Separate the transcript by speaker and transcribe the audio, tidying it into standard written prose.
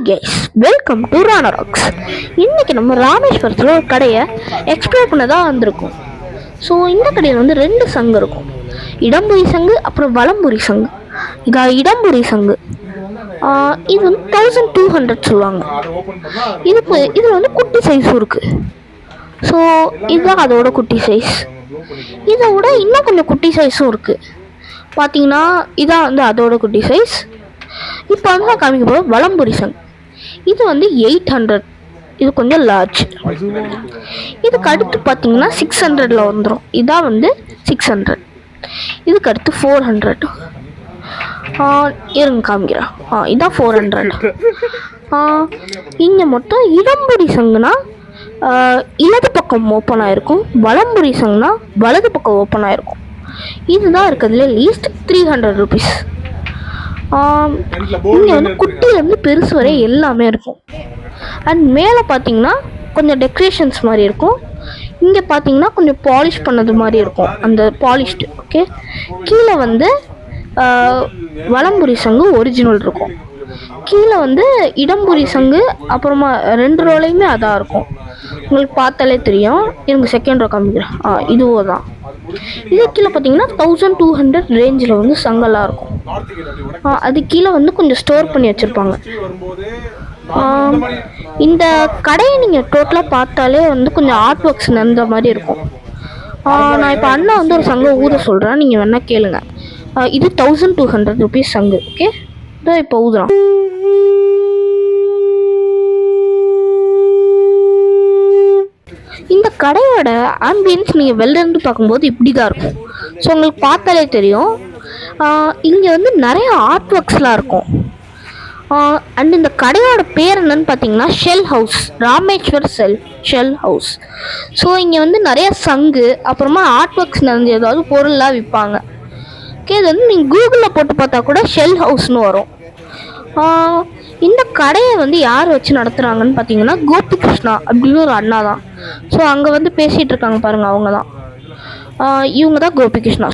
Speaker 1: Guys, welcome to ரானராக்ஸ். இன்றைக்கி நம்ம ராமேஸ்வரத்தில் ஒரு கடையை எக்ஸ்ப்ளோர் பண்ண தான் வந்திருக்கோம். ஸோ இந்த கடையில் வந்து 2 சங்கு இருக்கும். இடம்புரி சங்கு அப்புறம் வலம்புரி சங்கு. இதான் இடம்புரி சங்கு. இது வந்து 1200 சொல்லுவாங்க. இதில் வந்து குட்டி சைஸும் இருக்குது. ஸோ இதுதான் அதோட குட்டி சைஸ். இதை விட இன்னும் கொஞ்சம் குட்டி சைஸும் இருக்குது. பார்த்தீங்கன்னா இதான் வந்து அதோட குட்டி சைஸ். இப்போ வந்து நான் காமிக்க போகிறேன் வலம்புரி சங்கு. இது வந்து 800. இது கொஞ்சம் லார்ஜ். இதுக்கு அடுத்து பார்த்தீங்கன்னா 600ல் வந்துடும். இதான் வந்து 600. இதுக்கு அடுத்து 400. இருங்க காமிக்கிறேன். இதான் 400. இங்கே மொத்தம் இடம்புரி சங்குனா இடது பக்கம் ஓப்பன் ஆகிருக்கும், வலம்புரி சங்குனா வலது பக்கம் ஓப்பன் ஆகிருக்கும். இதுதான் இருக்கிறதுல லீஸ்ட் 300 ருபீஸ். இங்கே வந்து குட்டிலேருந்து பெருசு வரை எல்லாமே இருக்கும். அண்ட் மேலே பார்த்தீங்கன்னா கொஞ்சம் டெக்கரேஷன்ஸ் மாதிரி இருக்கும். இங்கே பார்த்தீங்கன்னா கொஞ்சம் பாலிஷ் பண்ணது மாதிரி இருக்கும், அந்த பாலிஷ்டு. ஓகே, கீழே வந்து வலம்புரி சங்கு ஒரிஜினல் இருக்கும். கீழே வந்து இடம்புரி சங்கு அப்புறமா 2 ரோலையுமே அதான் இருக்கும். உங்களுக்கு பார்த்தாலே தெரியும். எனக்கு செகண்ட் ரோ காமிக்கிறேன். இதுவோ தான். இது கீழே பார்த்தீங்கன்னா 1200 ரேஞ்சில் வந்து சங்கெல்லாம் இருக்கும். அது கீழே வந்து கொஞ்சம் ஸ்டோர் பண்ணி வச்சுருப்பாங்க. இந்த கடையை நீங்கள் டோட்டலாக பார்த்தாலே வந்து கொஞ்சம் ஆர்ட் ஒர்க்ஸ் நடந்த மாதிரி இருக்கும். நான் இப்போ அண்ணா வந்து ஒரு சங்கு ஊத சொல்கிறேன், நீங்கள் வேணால் கேளுங்க. இது 1200 ருபீஸ் சங்கு. ஓகே, இதான் இப்போ ஊதுறான். இந்த கடையோட ஆம்பியன்ஸ் நீங்கள் வெளிலேருந்து பார்க்கும்போது இப்படி தான் இருக்கும். ஸோ உங்களுக்கு பார்த்தாலே தெரியும். இங்கே வந்து நிறைய ஆர்ட் ஒர்க்ஸ்லாம் இருக்கும். அண்ட் இந்த கடையோட பேர் என்னன்னு பார்த்தீங்கன்னா shell house, Rameshwar shell house. So இங்கே வந்து நிறைய சங்கு அப்புறமா ஆர்ட் ஒர்க்ஸ் நடந்து ஏதாவது பொருள்லாம் விற்பாங்க. ஓகே, இது வந்து நீங்கள் கூகுளில் போட்டு பார்த்தா கூட ஷெல் ஹவுஸ்னு வரும். இந்த கடையை வந்து யார் வச்சு நடத்துகிறாங்கன்னு பார்த்தீங்கன்னா கோபி கிருஷ்ணா அப்படின்னு ஒரு அண்ணா தான். ஸோ அங்கே வந்து பேசிகிட்டு இருக்காங்க பாருங்கள், அவங்க தான். இவங்க தான் கோபி கிருஷ்ணா.